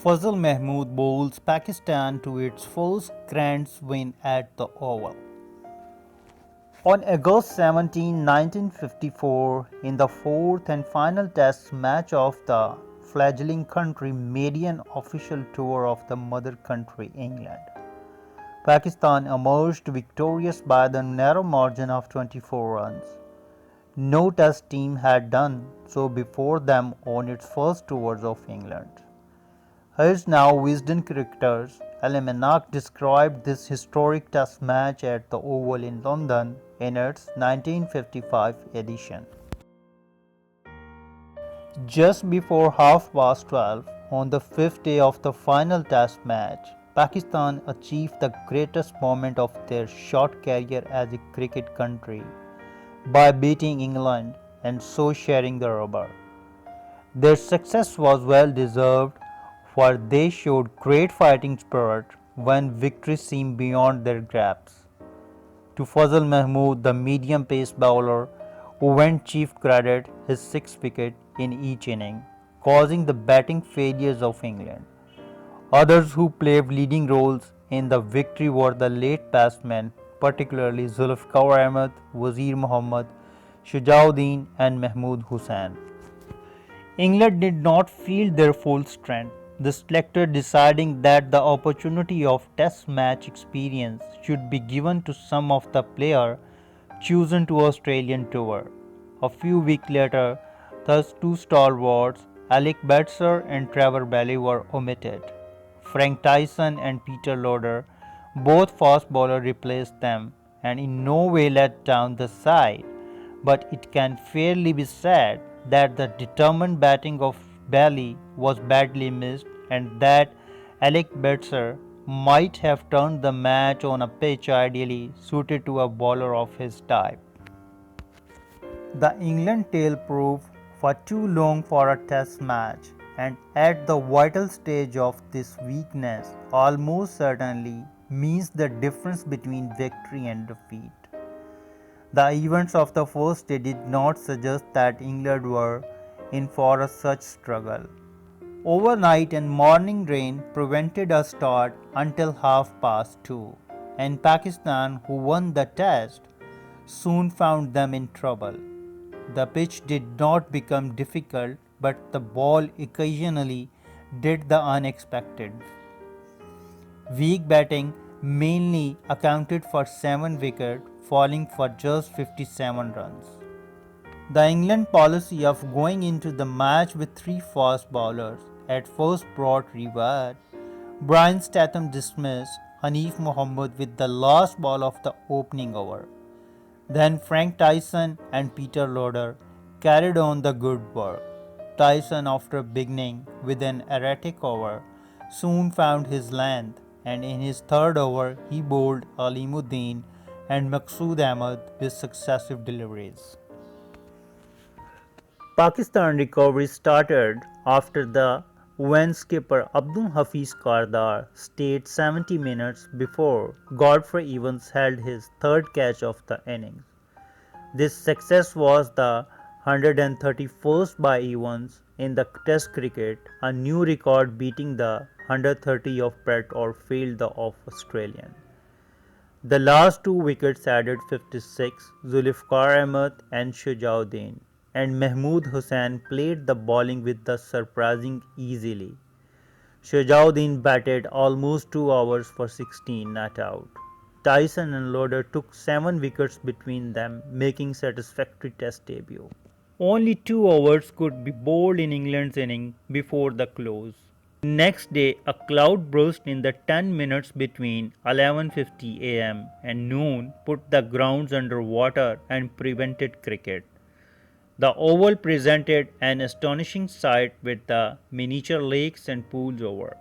Fazal Mehmood bowls Pakistan to its first Grand Win at the Oval. On August 17, 1954, in the fourth and final Test match of the fledgling country maiden official tour of the mother country England, Pakistan emerged victorious by the narrow margin of 24 runs. No Test team had done so before them on its first tours of England. Here's now Wisden Cricketers Almanack described this historic Test match at the Oval in London in its 1955 edition. Just before half past 12 on the fifth day of the final Test match, Pakistan achieved the greatest moment of their short career as a cricket country by beating England and so sharing the rubber. Their success was well deserved, for they showed great fighting spirit when victory seemed beyond their grasp. To Fazal Mehmood, the medium-paced bowler, who went chief credit his 6 wickets in each inning, causing the batting failures of England. Others who played leading roles in the victory were the late batsmen, particularly Zulfikar Ahmed, Wazir Muhammad, Shujauddin and Mahmood Hussain. England did not feel their full strength, the selector deciding that the opportunity of Test match experience should be given to some of the players chosen to Australian tour. A few weeks later, thus two stalwarts, Alec Betzer and Trevor Bailey, were omitted. Frank Tyson and Peter Loader, both fast bowlers, replaced them and in no way let down the side. But it can fairly be said that the determined batting of Bailey was badly missed and that Alec Betzer might have turned the match on a pitch ideally suited to a bowler of his type. The England tail proved for too long for a Test match, and at the vital stage of this weakness almost certainly means the difference between victory and defeat. The events of the first day did not suggest that England were in for a such struggle. Overnight and morning rain prevented a start until 2:30, and Pakistan, who won the test, soon found them in trouble. The pitch did not become difficult, but the ball occasionally did the unexpected. Weak batting mainly accounted for 7 wickets, falling for just 57 runs. The England policy of going into the match with 3 fast bowlers at first brought reward. Brian Statham dismissed Hanif Mohammed with the last ball of the opening over. Then Frank Tyson and Peter Loader carried on the good work. Tyson, after beginning with an erratic over, soon found his length, and in his third over he bowled Alimuddin and Maqsood Ahmed with successive deliveries. Pakistan recovery started after the when skipper Abdul Hafiz Kardar stayed 70 minutes before Godfrey Evans held his third catch of the innings. This success was the 131st by Evans in the Test cricket, a new record beating the 130 of Brett Orfield of Australian. The last 2 wickets added 56, Zulfikar Ahmed and Shujauddin, and Mahmood Hussain played the bowling with the surprising easily. Shujauddin batted almost 2 overs for 16 not out. Tyson and Loader took 7 wickets between them, making satisfactory Test debut. Only 2 overs could be bowled in England's inning before the close. Next day, a cloud burst in the 10 minutes between 11:50 am and noon, put the grounds under water and prevented cricket. The Oval presented an astonishing sight with the miniature lakes and pools over.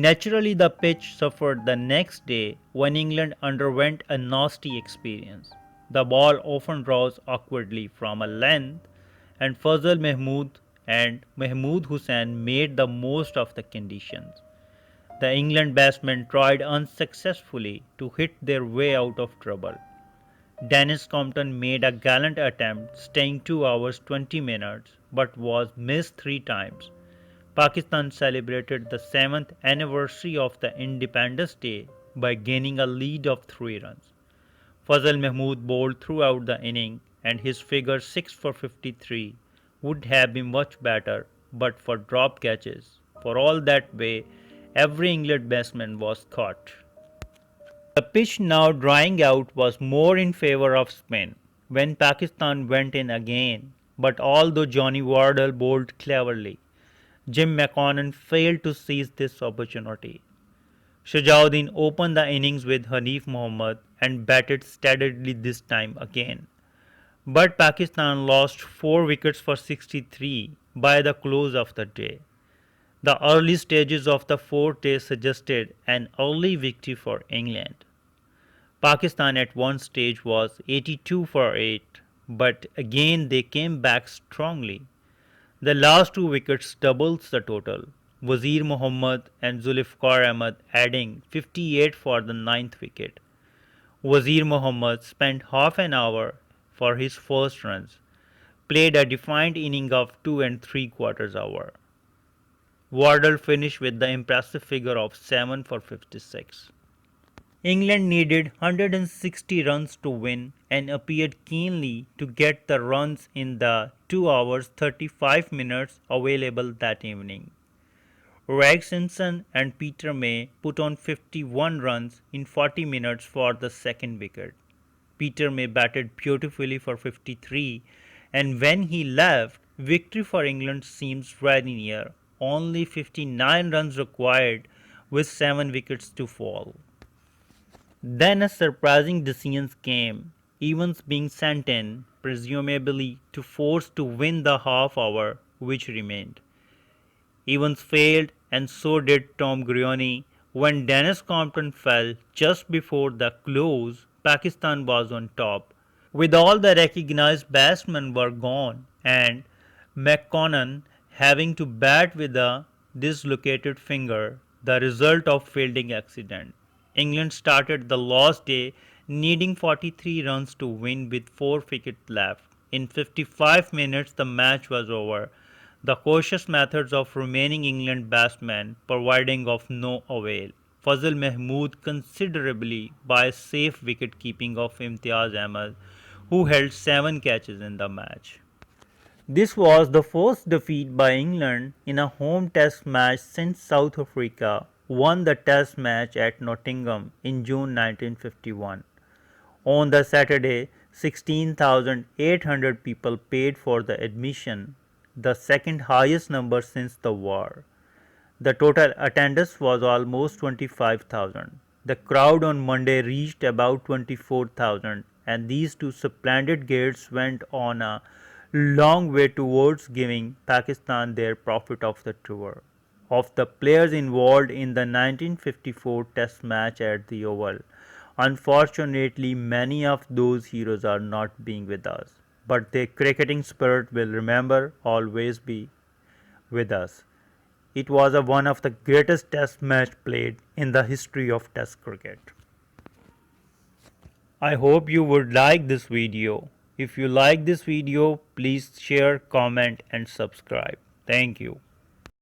Naturally, the pitch suffered the next day when England underwent a nasty experience. The ball often rose awkwardly from a length, and Fazal Mehmood and Mahmood Hussain made the most of the conditions. The England batsmen tried unsuccessfully to hit their way out of trouble. Dennis Compton made a gallant attempt, staying 2 hours 20 minutes, but was missed 3 times. Pakistan celebrated the 7th anniversary of the Independence Day by gaining a lead of 3 runs. Fazal Mehmood bowled throughout the inning and his figure 6 for 53 would have been much better but for drop catches. For all that way, every England batsman was caught. The pitch now drying out was more in favour of spin when Pakistan went in again, but although Johnny Wardle bowled cleverly, Jim McConnon failed to seize this opportunity. Shajauddin opened the innings with Hanif Mohammad and batted steadily this time again. But Pakistan lost 4 wickets for 63 by the close of the day. The early stages of the fourth day suggested an early victory for England. Pakistan at one stage was 82 for 8, but again they came back strongly. The last 2 wickets doubles the total, Wazir Mohammad and Zulfikar Ahmed adding 58 for the ninth wicket. Wazir Mohammad spent half an hour for his first runs, played a defined inning of 2 3/4 hours. Wardle finished with the impressive figure of 7 for 56. England needed 160 runs to win and appeared keenly to get the runs in the 2 hours 35 minutes available that evening. Reg Simpson and Peter May put on 51 runs in 40 minutes for the second wicket. Peter May batted beautifully for 53, and when he left, victory for England seems very near. Only 59 runs required with 7 wickets to fall. Then a surprising decision came, Evans being sent in, presumably to force to win the half hour which remained. Evans failed and so did Tom Grioni. When Dennis Compton fell just before the close, Pakistan was on top. With all the recognized batsmen were gone and McConnon having to bat with a dislocated finger, the result of fielding accident. England started the last day needing 43 runs to win with 4 wickets left. In 55 minutes the match was over. The cautious methods of remaining England batsmen providing of no avail. Fazal Mehmood considerably by safe wicket keeping of Imtiaz Ahmed, who held 7 catches in the match. This was the first defeat by England in a home test match since South Africa won the test match at Nottingham in June 1951. On the Saturday, 16,800 people paid for the admission, the second highest number since the war. The total attendance was almost 25,000. The crowd on Monday reached about 24,000, and these two splendid gates went on a long way towards giving Pakistan their profit of the tour. Of the players involved in the 1954 Test match at the Oval, unfortunately many of those heroes are not being with us, but their cricketing spirit will always be with us. It was one of the greatest Test match played in the history of Test cricket. I hope you would like this video. If you like this video, please share, comment and subscribe. Thank you.